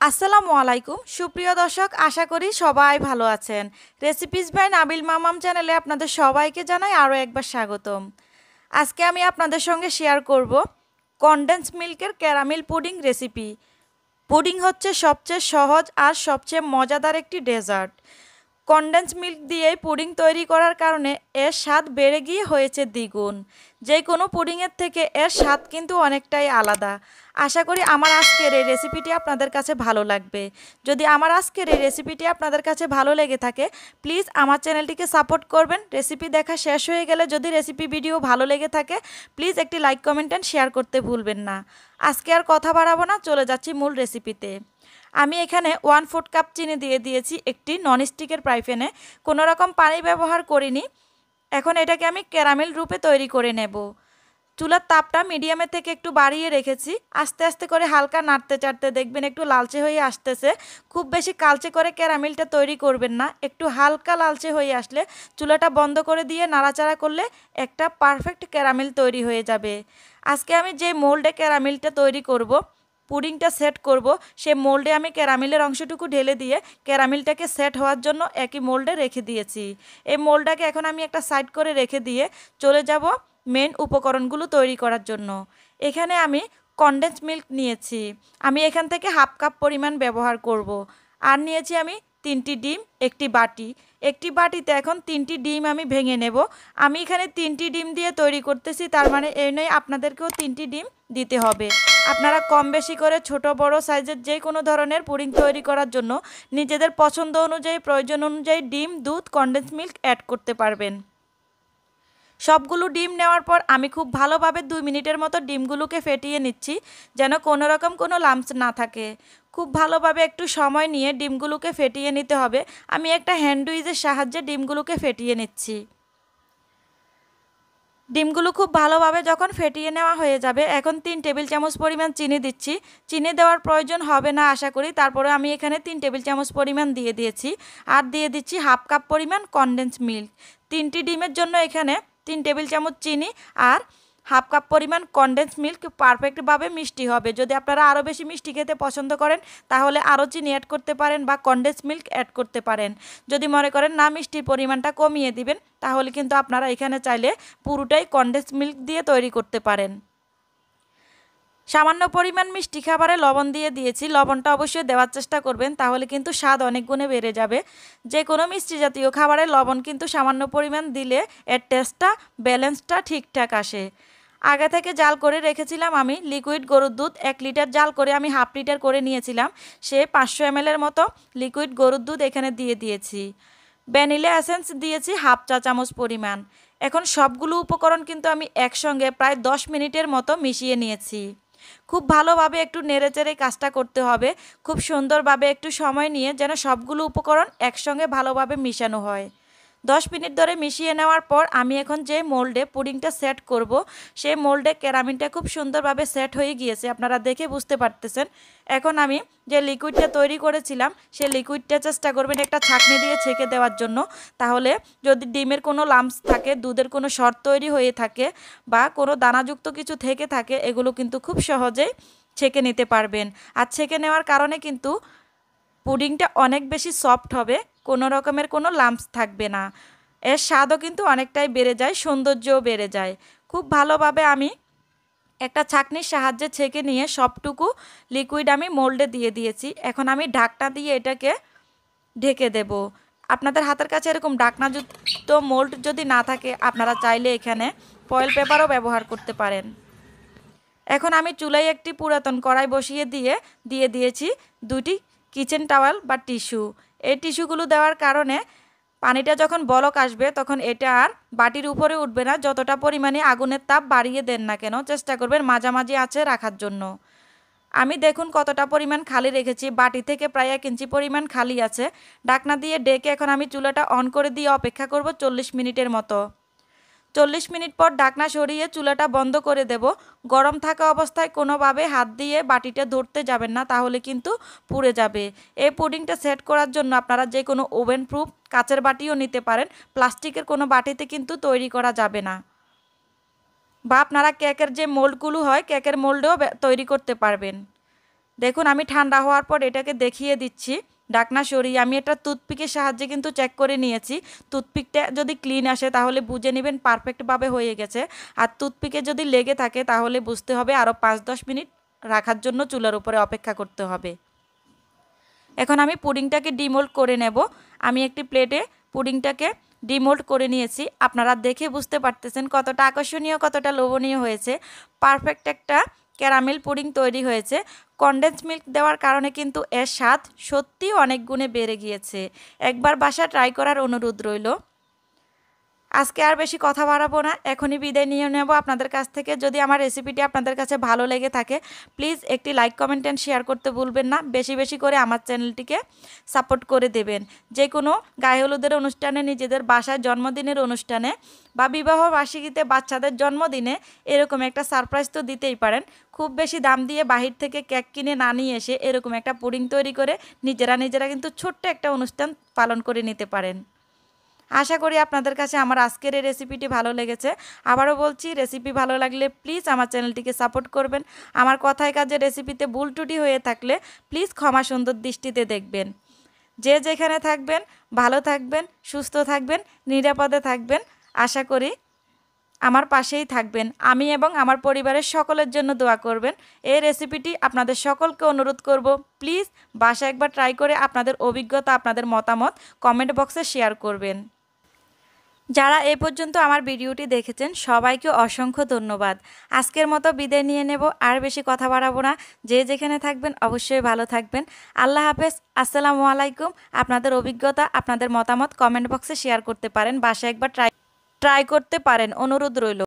আসসালামু আলাইকুম সুপ্রিয় দর্শক, আশা করি সবাই ভালো আছেন। রেসিপিস বাই নাবিল মামাম চ্যানেলে আপনাদের সবাইকে জানাই আরও একবার স্বাগতম। আজকে আমি আপনাদের সঙ্গে শেয়ার করব কনডেন্স মিল্কের ক্যারামেল পুডিং রেসিপি। পুডিং হচ্ছে সবচেয়ে সহজ আর সবচেয়ে মজাদার একটি ডেজার্ট। কনডেন্স মিল্ক দিয়ে পুডিং তৈরি করার কারণে এর স্বাদ বেড়ে গিয়ে হয়েছে দ্বিগুণ। যে কোনো পুডিংয়ের থেকে এর স্বাদ কিন্তু অনেকটাই আলাদা। আশা করি আমার আজকের এই রেসিপিটি আপনাদের কাছে ভালো লাগবে। যদি আমার আজকের এই রেসিপিটি আপনাদের কাছে ভালো লেগে থাকে, প্লিজ আমার চ্যানেলটিকে সাপোর্ট করবেন। রেসিপি দেখা শেষ হয়ে গেলে যদি রেসিপি ভিডিও ভালো লেগে থাকে, প্লিজ একটি লাইক, কমেন্ট অ্যান্ড শেয়ার করতে ভুলবেন না। আজকে আর কথা বাড়াবো না, চলে যাচ্ছি মূল রেসিপিতে। আমি এখানে 1/4 কাপ চিনি দিয়ে দিয়েছি একটি ননস্টিকের ফ্রাই প্যানে। কোনো রকম পানি ব্যবহার করিনি। এখন এটাকে আমি ক্যারামেল রূপে তৈরি করে নেব। চুলার তাপটা মিডিয়ামের থেকে একটু বাড়িয়ে রেখেছি। আস্তে আস্তে করে হালকা নাড়তে চাড়তে দেখবেন একটু লালচে হয়ে আসতেছে। খুব বেশি কালচে করে ক্যারামেলটা তৈরি করবেন না, একটু হালকা লালচে হয়ে আসলে চুলাটা বন্ধ করে দিয়ে নাড়াচাড়া করলে একটা পারফেক্ট ক্যারামেল তৈরি হয়ে যাবে। আজকে আমি যে মোল্ডে ক্যারামেলটা তৈরি করব, পুডিংটা সেট করব, সে মোল্ডে আমি ক্যারামেলের অংশটুকু ঢেলে দিয়ে ক্যারামেলটাকে সেট হওয়ার জন্য একই মোল্ডে রেখে দিয়েছি। এই মোল্ডটাকে এখন আমি একটা সাইড করে রেখে দিয়ে চলে যাব মেন উপকরণগুলো তৈরি করার জন্য। এখানে আমি কনডেন্স মিল্ক নিয়েছি। আমি এখান থেকে 1/2 কাপ পরিমাণ ব্যবহার করব। আর নিয়েছি আমি 3টি ডিম, একটি বাটি। একটি বাটিতে এখন 3টি ডিম আমি ভেঙে নেব। আমি এখানে 3টি ডিম দিয়ে তৈরি করতেছি, তার মানে এই নয় আপনাদেরকেও 3টি ডিম দিতে হবে। আপনারা কম বেশি করে ছোট বড় সাইজের যে কোনো ধরনের পুডিং তৈরি করার জন্য নিজেদের পছন্দ অনুযায়ী, প্রয়োজন অনুযায়ী ডিম, দুধ, কনডেন্স মিল্ক অ্যাড করতে পারবেন। সবগুলো ডিম নেওয়ার পর আমি খুব ভালোভাবে 2 মিনিটের মতো ডিমগুলোকে ফেটিয়ে নিচ্ছি, যেন কোনো রকম কোনো লাম্পস না থাকে। খুব ভালোভাবে একটু সময় নিয়ে ডিমগুলোকে ফেটিয়ে নিতে হবে। আমি একটা হ্যান্ড উইচের সাহায্যে ডিমগুলোকে ফেটিয়ে নিচ্ছি। ডিমগুলো খুব ভালোভাবে যখন ফেটিয়ে নেওয়া হয়ে যাবে, এখন 3 টেবিল চামচ পরিমাণ চিনি দিচ্ছি। চিনি দেওয়ার প্রয়োজন হবে না আশা করি, তারপরে আমি এখানে 3 টেবিল চামচ পরিমাণ দিয়ে দিয়েছি। আর দিয়ে দিচ্ছি 1/2 কাপ পরিমাণ কনডেন্স মিল্ক। 3টি ডিমের জন্য এখানে 3 টেবিল চামচ চিনি আর 1/2 কাপ পরিমাণ কনডেন্স মিল্ক পারফেক্টভাবে মিষ্টি হবে। যদি আপনারা আরও বেশি মিষ্টি খেতে পছন্দ করেন, তাহলে আরও চিনি অ্যাড করতে পারেন বা কনডেন্স মিল্ক অ্যাড করতে পারেন। যদি মনে করেন না মিষ্টির পরিমাণটা কমিয়ে দিবেন, তাহলে কিন্তু আপনারা এখানে চাইলে পুরোটাই কনডেন্স মিল্ক দিয়ে তৈরি করতে পারেন। সামান্য পরিমাণ মিষ্টি খাবারে লবণ দিয়ে দিয়েছি। লবণটা অবশ্যই দেওয়ার চেষ্টা করবেন, তাহলে কিন্তু স্বাদ অনেক গুণে বেড়ে যাবে। যে কোনো মিষ্টি জাতীয় খাবারে লবণ কিন্তু সামান্য পরিমাণ দিলে এর টেস্টটা, ব্যালেন্সটা ঠিকঠাক আসে। আগে থেকে জাল করে রেখেছিলাম আমি লিকুইড গরুর দুধ। 1 লিটার জাল করে আমি 1/2 লিটার করে নিয়েছিলাম। সে 500 ml মতো লিকুইড গরুর দুধ এখানে দিয়ে দিয়েছি। ভ্যানিলা এসেন্স দিয়েছি 1/2 চা চামচ পরিমাণ। এখন সবগুলো উপকরণ কিন্তু আমি একসঙ্গে প্রায় 10 মিনিটের মতো মিশিয়ে নিয়েছি। খুব ভালোভাবে একটু নেড়েচেড়ে কাজটা করতে হবে। খুব সুন্দরভাবে একটু সময় নিয়ে যেন সবগুলো উপকরণ একসঙ্গে ভালোভাবে মিশানো হয়। 10 মিনিট ধরে মিশিয়ে নেওয়ার পর আমি এখন যে মোল্ডে পুডিংটা সেট করব, সেই মোল্ডে ক্যারামেলটা খুব সুন্দরভাবে সেট হয়ে গিয়েছে, আপনারা দেখে বুঝতে পারতেছেন। এখন আমি যে লিকুইডটা তৈরি করেছিলাম, সেই লিকুইডটা চেষ্টা করবেন একটা ছাঁকনি দিয়ে ছেঁকে দেওয়ার জন্য। তাহলে যদি ডিমের কোনো লাম্পস থাকে, দুধের কোনো শর্ট তৈরি হয়ে থাকে বা কোনো দানাযুক্ত কিছু থেকে থাকে, এগুলো কিন্তু খুব সহজেই ছেঁকে নিতে পারবেন। আর ছেঁকে নেওয়ার কারণে কিন্তু পুডিংটা অনেক বেশি সফট হবে, কোনো রকমের কোনো লাম্পস থাকবে না। এর স্বাদও কিন্তু অনেকটাই বেড়ে যায়, সৌন্দর্যও বেড়ে যায়। খুব ভালোভাবে আমি একটা ছাঁকনির সাহায্যে ছেঁকে নিয়ে সবটুকু লিকুইড আমি মোল্ডে দিয়ে দিয়েছি। এখন আমি ঢাকনা দিয়ে এটাকে ঢেকে দেব। আপনাদের হাতের কাছে এরকম ঢাকনাযুক্ত মোল্ড যদি না থাকে, আপনারা চাইলে এখানে ফয়েল পেপারও ব্যবহার করতে পারেন। এখন আমি চুলায় একটি পুরাতন কড়াই বসিয়ে দিয়ে দিয়েছি 2টি কিচেন টাওয়াল বা টিস্যু। এই টিস্যুগুলো দেওয়ার কারণে পানিটা যখন বলক আসবে, তখন এটা আর বাটির উপরে উঠবে না। যতটা পরিমাণে আগুনের তাপ বাড়িয়ে দেন না কেন, চেষ্টা করবেন মাঝামাঝি আঁচে রাখার জন্য। আমি দেখুন কতটা পরিমাণ খালি রেখেছি, বাটি থেকে প্রায় 1 ইঞ্চি পরিমাণ খালি আছে। ঢাকনা দিয়ে ডেকে এখন আমি চুলাটা অন করে দিয়ে অপেক্ষা করব 40 মিনিটের মতো। 40 মিনিট পর ঢাকনা সরিয়ে চুলাটা বন্ধ করে দেব। গরম থাকা অবস্থায় কোনোভাবে হাত দিয়ে বাটিটা ধরতে যাবেন না, তাহলে কিন্তু পুড়ে যাবে। এই পুডিংটা সেট করার জন্য আপনারা যে কোনো ওভেন প্রুফ কাচের বাটিও নিতে পারেন। প্লাস্টিকের কোনো বাটিতে কিন্তু তৈরি করা যাবে না। বা আপনারা কেকের যে মোল্ডগুলো হয়, কেকের মোল্ডেও তৈরি করতে পারবেন। দেখুন আমি ঠান্ডা হওয়ার পর এটাকে দেখিয়ে দিচ্ছি। ঢাকনা সরিয়ে আমি একটা টুথপিকের সাহায্যে কিন্তু চেক করে নিয়েছি। টুথপিকটা যদি ক্লিন আসে তাহলে বুঝে নেবেন পারফেক্টভাবে হয়ে গেছে। আর টুথপিকে যদি লেগে থাকে তাহলে বুঝতে হবে আরও 5-10 মিনিট রাখার জন্য চুলার উপরে অপেক্ষা করতে হবে। এখন আমি পুডিংটাকে ডিমোল্ড করে নেব। আমি একটি প্লেটে পুডিংটাকে ডিমোল্ড করে নিয়েছি। আপনারা দেখে বুঝতে পারতেছেন কতটা আকর্ষণীয়, কতটা লোভনীয় হয়েছে। পারফেক্ট একটা ক্যারামেল পুডিং তৈরি হয়েছে। কনডেন্স মিল্ক দেওয়ার কারণে কিন্তু এর স্বাদ সত্যিই অনেক গুণে বেড়ে গিয়েছে। একবার বাসা ট্রাই করার অনুরোধ রইল। আজকে আর বেশি কথা বাড়াবো না, এখনই বিদায় নিয়ে নেব আপনাদের কাছ থেকে। যদি আমার রেসিপিটি আপনাদের কাছে ভালো লেগে থাকে প্লিজ একটি লাইক, কমেন্ট অ্যান্ড শেয়ার করতে ভুলবেন না। বেশি বেশি করে আমার চ্যানেলটিকে সাপোর্ট করে দেবেন। যে কোনো গায়ে হলুদের অনুষ্ঠানে, নিজেদের বাসায় জন্মদিনের অনুষ্ঠানে বা বিবাহ বার্ষিকীতে, বাচ্চাদের জন্মদিনে এরকম একটা সারপ্রাইজ তো দিতেই পারেন। খুব বেশি দাম দিয়ে বাহির থেকে কেক কিনে না নিয়ে এসে এরকম একটা পুডিং তৈরি করে নিজেরা কিন্তু ছোট্ট একটা অনুষ্ঠান পালন করে নিতে পারেন। আশা করি আপনাদের কাছে আমার আজকের এই রেসিপিটি ভালো লেগেছে। আবারও বলছি, রেসিপি ভালো লাগলে প্লিজ আমার চ্যানেলটিকে সাপোর্ট করবেন। আমার কথায় কাজে রেসিপিতে ভুল ত্রুটি হয়ে থাকলে প্লিজ ক্ষমা সুন্দর দৃষ্টিতে দেখবেন। যে যেখানে থাকবেন ভালো থাকবেন, সুস্থ থাকবেন, নিরাপদে থাকবেন। আশা করি আমার পাশেই থাকবেন। আমি এবং আমার পরিবারের সকলের জন্য দোয়া করবেন। এই রেসিপিটি আপনাদের সকলকে অনুরোধ করব প্লিজ বাসায় একবার ট্রাই করে আপনাদের অভিজ্ঞতা, আপনাদের মতামত কমেন্ট বক্সে শেয়ার করবেন। যারা এ পর্যন্ত আমার ভিডিওটি দেখেছেন সবাইকে অসংখ্য ধন্যবাদ। আজকের মতো বিদায় নিয়ে নেব, আর বেশি কথা বাড়াবো না। যে যেখানে থাকবেন অবশ্যই ভালো থাকবেন। আল্লাহ হাফেজ, আসসালামু আলাইকুম। আপনাদের অভিজ্ঞতা, আপনাদের মতামত কমেন্ট বক্সে শেয়ার করতে পারেন। বাসায় একবার ট্রাই করতে পারেন, অনুরোধ রইল।